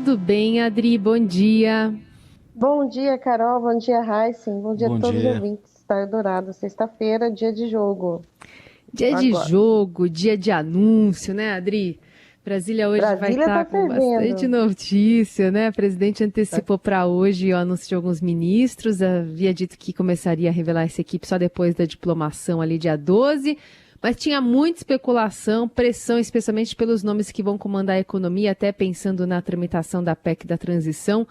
Tudo bem, Adri? Bom dia. Bom dia, Carol. Bom dia, Heisen. Bom dia a Bom todos os dia. ouvintes. Tá Eldorado. Sexta-feira, dia de jogo. Dia de Agora. jogo, dia de anúncio, né, Adri? Brasília hoje vai Brasília tá estar com bastante fervendo. notícia, né? O presidente Tá- antecipou para hoje o anúncio de alguns ministros. Havia dito que começaria a revelar essa equipe só depois da diplomação ali dia 12. Mas tinha muita especulação, pressão, especialmente pelos nomes que vão comandar a economia, até pensando na tramitação da PEC da transição.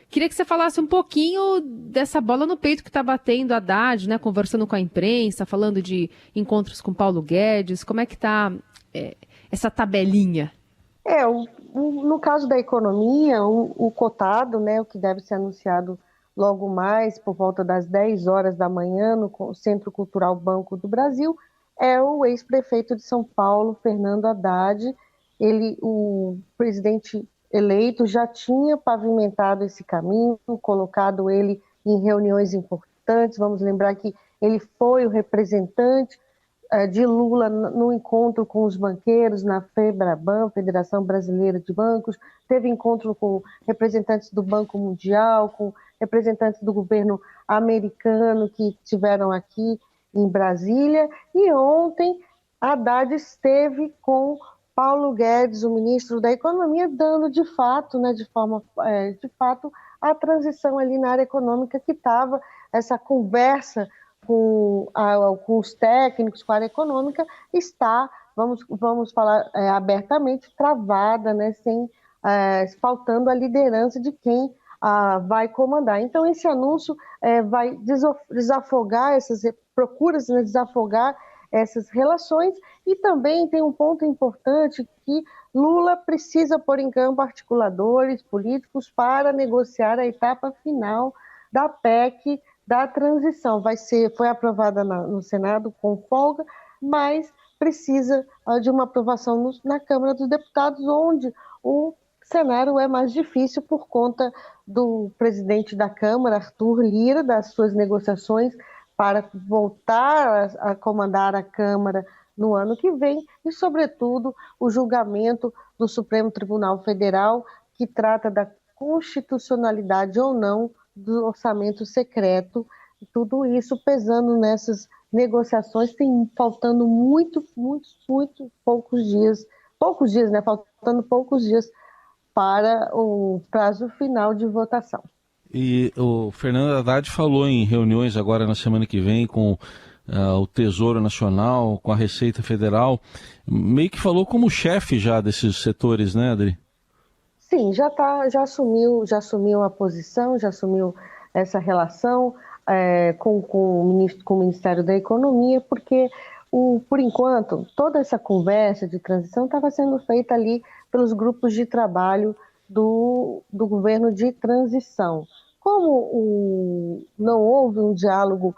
Queria que você falasse um pouquinho dessa bola no peito que está batendo a Haddad, né? Conversando com a imprensa, falando de encontros com Paulo Guedes. Como é que está essa tabelinha? No caso da economia, o cotado, né, o que deve ser anunciado logo mais, por volta das 10 horas da manhã, no Centro Cultural Banco do Brasil, é o ex-prefeito de São Paulo, Fernando Haddad. O presidente eleito, já tinha pavimentado esse caminho, colocado ele em reuniões importantes. Vamos lembrar que ele foi o representante de Lula no encontro com os banqueiros na FEBRABAN, Federação Brasileira de Bancos, teve encontro com representantes do Banco Mundial, com representantes do governo americano que estiveram aqui em Brasília, e ontem Haddad esteve com Paulo Guedes, o ministro da Economia, dando de fato, né, de fato, a transição ali na área econômica que estava, essa conversa com os técnicos, com a área econômica, está, vamos falar abertamente, travada, né, faltando a liderança de quem vai comandar. Então, esse anúncio vai desafogar procuras, né, desafogar essas relações, e também tem um ponto importante que Lula precisa pôr em campo articuladores políticos para negociar a etapa final da PEC da transição. Foi aprovada no Senado com folga, mas precisa de uma aprovação na Câmara dos Deputados, onde o cenário é mais difícil por conta do presidente da Câmara, Arthur Lira, das suas negociações para voltar a comandar a Câmara no ano que vem, e, sobretudo, o julgamento do Supremo Tribunal Federal, que trata da constitucionalidade ou não do orçamento secreto, e tudo isso pesando nessas negociações, faltando muito poucos dias, né? Faltando poucos dias para o prazo final de votação. E o Fernando Haddad falou em reuniões agora na semana que vem com o Tesouro Nacional, com a Receita Federal, meio que falou como chefe já desses setores, né, Adri? Sim, já assumiu a posição, já assumiu essa relação com o Ministério da Economia, porque, por enquanto, toda essa conversa de transição estava sendo feita ali pelos grupos de trabalho do governo de transição. Como não houve um diálogo,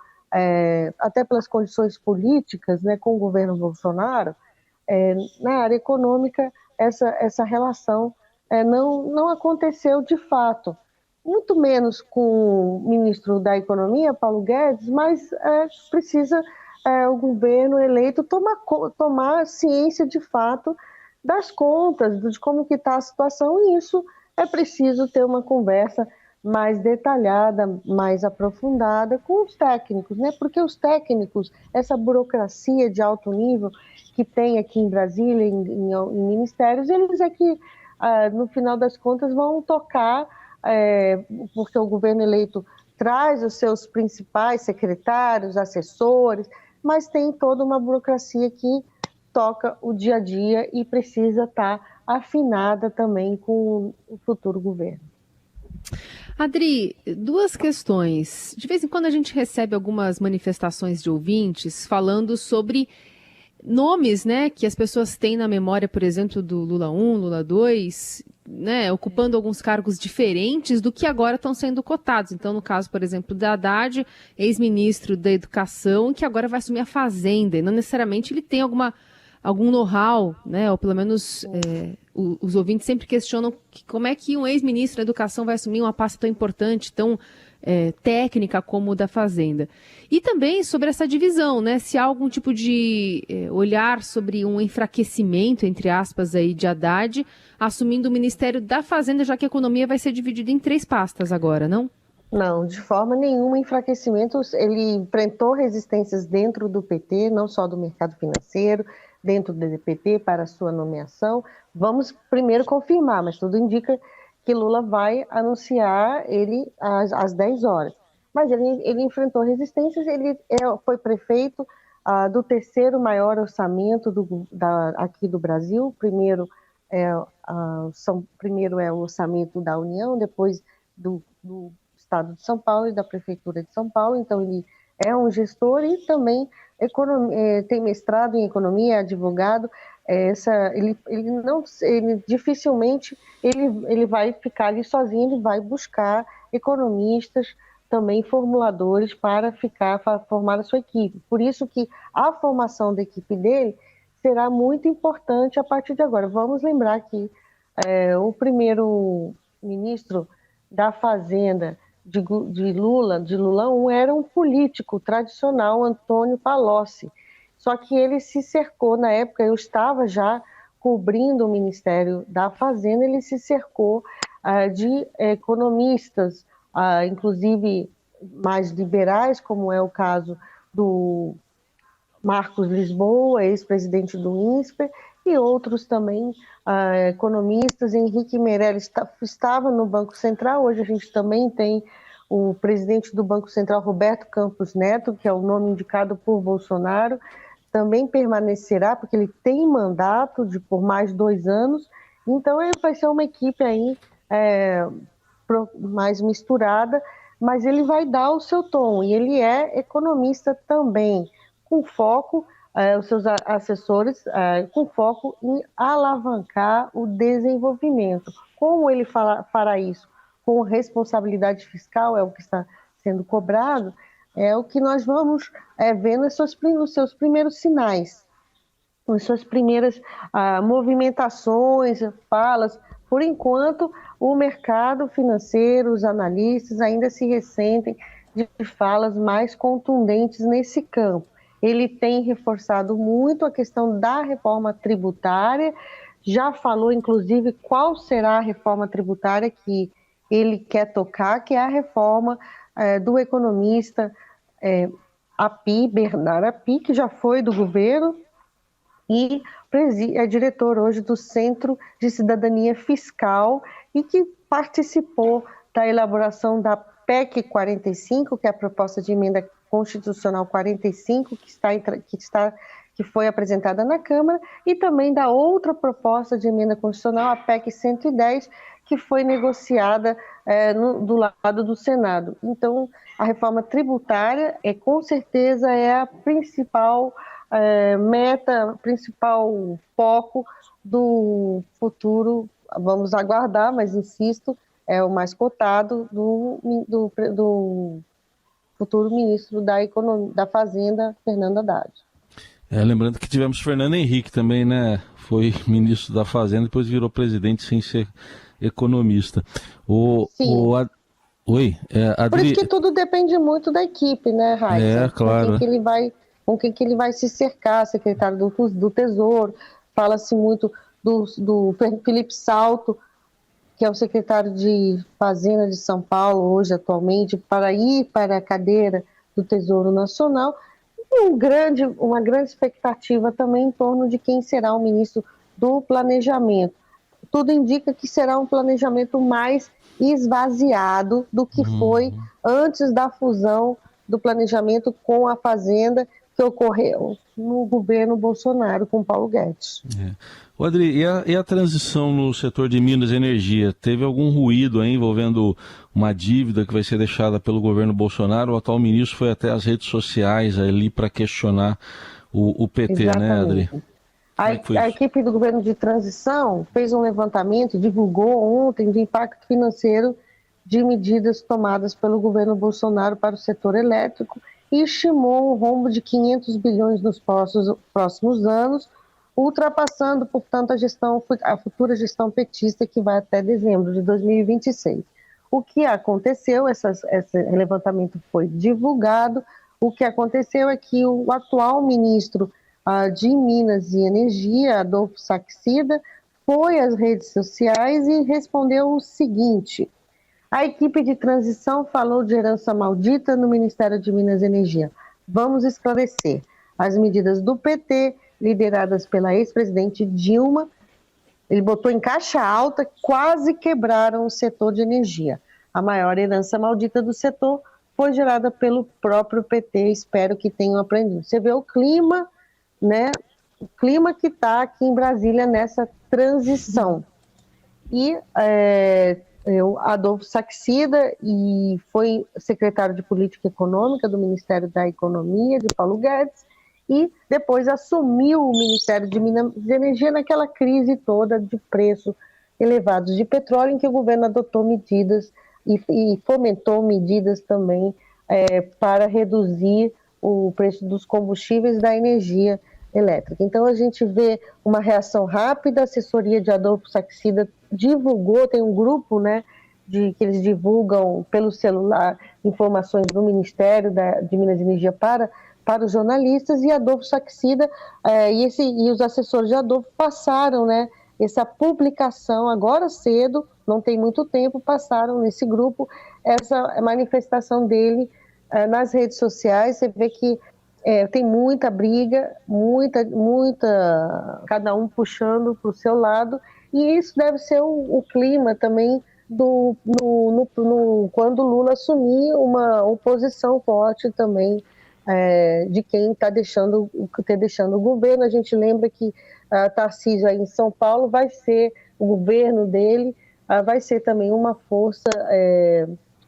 até pelas condições políticas, né, com o governo Bolsonaro, na área econômica, essa relação não aconteceu de fato, muito menos com o ministro da Economia, Paulo Guedes, mas precisa o governo eleito tomar ciência de fato das contas, de como que está a situação, e isso é preciso ter uma conversa mais detalhada, mais aprofundada com os técnicos, né? Porque os técnicos, essa burocracia de alto nível que tem aqui em Brasília, em ministérios, eles é que, no final das contas, vão tocar, porque o governo eleito traz os seus principais secretários, assessores, mas tem toda uma burocracia que toca o dia a dia e precisa estar afinada também com o futuro governo. Adri, duas questões. De vez em quando a gente recebe algumas manifestações de ouvintes falando sobre nomes, né, que as pessoas têm na memória, por exemplo, do Lula 1, Lula 2, né, ocupando alguns cargos diferentes do que agora estão sendo cotados. Então, no caso, por exemplo, da Haddad, ex-ministro da Educação, que agora vai assumir a Fazenda, e não necessariamente ele tem algum know-how, né, ou pelo menos os ouvintes sempre questionam como é que um ex-ministro da Educação vai assumir uma pasta tão importante, tão técnica como o da Fazenda. E também sobre essa divisão, né? Se há algum tipo de olhar sobre um enfraquecimento, entre aspas, aí, de Haddad, assumindo o Ministério da Fazenda, já que a economia vai ser dividida em 3 pastas agora, não? Não, de forma nenhuma enfraquecimento. Ele enfrentou resistências dentro do PT, não só do mercado financeiro, dentro do DPP para a sua nomeação. Vamos primeiro confirmar, mas tudo indica que Lula vai anunciar ele às 10 horas. Mas ele enfrentou resistências, ele foi prefeito do terceiro maior orçamento aqui do Brasil. Primeiro é o orçamento da União, depois do Estado de São Paulo e da Prefeitura de São Paulo. Então ele é um gestor e também tem mestrado em economia, é advogado. Dificilmente ele vai ficar ali sozinho, ele vai buscar economistas, também formuladores para formar a sua equipe. Por isso que a formação da equipe dele será muito importante a partir de agora. Vamos lembrar que o primeiro ministro da Fazenda de Lula 1 era um político tradicional, Antônio Palocci. Só que ele se cercou, na época eu estava já cobrindo o Ministério da Fazenda, ele se cercou de economistas, inclusive mais liberais, como é o caso do Marcos Lisboa, ex-presidente do INSPER, e outros também economistas. Henrique Meirelles estava no Banco Central. Hoje a gente também tem o presidente do Banco Central, Roberto Campos Neto, que é o nome indicado por Bolsonaro, também permanecerá, porque ele tem mandato por mais 2 anos. Então vai ser uma equipe aí mais misturada, mas ele vai dar o seu tom, e ele é economista também, com foco, os seus assessores, com foco em alavancar o desenvolvimento. Como ele fará isso? Com responsabilidade fiscal, é o que está sendo cobrado, é o que nós vamos ver nos seus primeiros sinais, nas suas primeiras movimentações, falas. Por enquanto, o mercado financeiro, os analistas ainda se ressentem de falas mais contundentes nesse campo. Ele tem reforçado muito a questão da reforma tributária, já falou, inclusive, qual será a reforma tributária que ele quer tocar, que é a reforma do economista Bernardo Api, que já foi do governo e é diretor hoje do Centro de Cidadania Fiscal e que participou da elaboração da PEC 45, que é a proposta de emenda constitucional 45, que foi apresentada na Câmara, e também da outra proposta de emenda constitucional, a PEC 110, que foi negociada do lado do Senado. Então, a reforma tributária com certeza é a principal meta, principal foco do futuro. Vamos aguardar, mas insisto, é o mais cotado do futuro ministro da Fazenda, Fernando Haddad. Lembrando que tivemos Fernando Henrique também, né? Foi ministro da Fazenda, depois virou presidente sem ser economista. Oi, Adri... Por isso que tudo depende muito da equipe, né, Raíssa? Claro. Com quem que ele vai se cercar, secretário do Tesouro. Fala-se muito do Felipe Salto, que é o secretário de Fazenda de São Paulo, hoje, atualmente, para ir para a cadeira do Tesouro Nacional. E uma grande expectativa também em torno de quem será o ministro do Planejamento. Tudo indica que será um planejamento mais esvaziado do que foi antes da fusão do planejamento com a Fazenda, que ocorreu no governo Bolsonaro com Paulo Guedes. Adri, e a transição no setor de Minas e Energia? Teve algum ruído aí envolvendo uma dívida que vai ser deixada pelo governo Bolsonaro? O atual ministro foi até as redes sociais ali para questionar o PT, exatamente, né, Adri? A equipe do governo de transição fez um levantamento, divulgou ontem do impacto financeiro de medidas tomadas pelo governo Bolsonaro para o setor elétrico e estimou um rombo de 500 bilhões nos próximos anos, ultrapassando, portanto, a futura gestão petista, que vai até dezembro de 2026. O que aconteceu, esse levantamento foi divulgado, o que aconteceu é que o atual ministro de Minas e Energia, Adolfo Saxida, foi às redes sociais e respondeu o seguinte: a equipe de transição falou de herança maldita no Ministério de Minas e Energia. Vamos esclarecer. As medidas do PT, lideradas pela ex-presidente Dilma, ele botou em caixa alta, quase quebraram o setor de energia. A maior herança maldita do setor foi gerada pelo próprio PT, espero que tenham aprendido. Você vê o clima, né? O clima que está aqui em Brasília nessa transição. E Adolfo Saxida foi secretário de Política Econômica do Ministério da Economia, de Paulo Guedes, e depois assumiu o Ministério de Minas e Energia naquela crise toda de preços elevados de petróleo, em que o governo adotou medidas e fomentou medidas também para reduzir o preço dos combustíveis e da energia elétrica. Então a gente vê uma reação rápida, a assessoria de Adolfo Saxida divulgou, tem um grupo, né, que eles divulgam pelo celular informações do Ministério de Minas e Energia para os jornalistas, e Adolfo Saxida e os assessores de Adolfo passaram, né, essa publicação agora cedo, não tem muito tempo, passaram nesse grupo essa manifestação dele nas redes sociais. Você vê que tem muita briga, muita, cada um puxando para o seu lado, e isso deve ser o clima também quando Lula assumir uma oposição forte também de quem está deixando o governo. A gente lembra que Tarcísio aí em São Paulo vai ser, o governo dele vai ser também uma força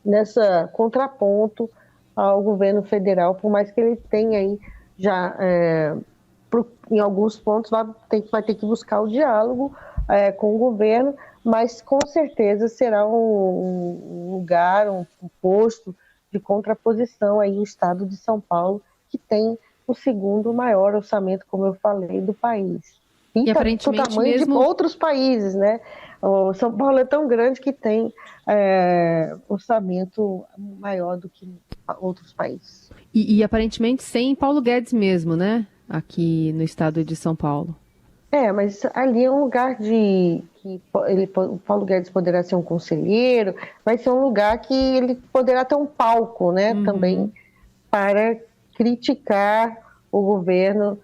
nessa contraponto ao governo federal, por mais que ele tenha aí já, em alguns pontos, vai ter que buscar o diálogo com o governo, mas com certeza será um lugar, um posto de contraposição aí o estado de São Paulo, que tem o segundo maior orçamento, como eu falei, do país. E aparentemente do tamanho mesmo... de outros países, né? O São Paulo é tão grande que tem orçamento maior do que outros países. E aparentemente sem Paulo Guedes mesmo, né? Aqui no estado de São Paulo. Mas ali é um lugar o Paulo Guedes poderá ser um conselheiro, vai ser um lugar que ele poderá ter um palco, né? Também para criticar o governo,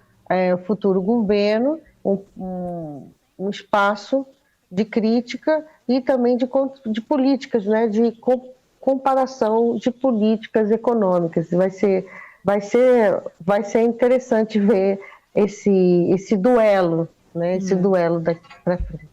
o futuro governo, um espaço de crítica e também de políticas, né? De comparação de políticas econômicas. Vai ser interessante ver esse duelo, né? Esse duelo daqui para frente.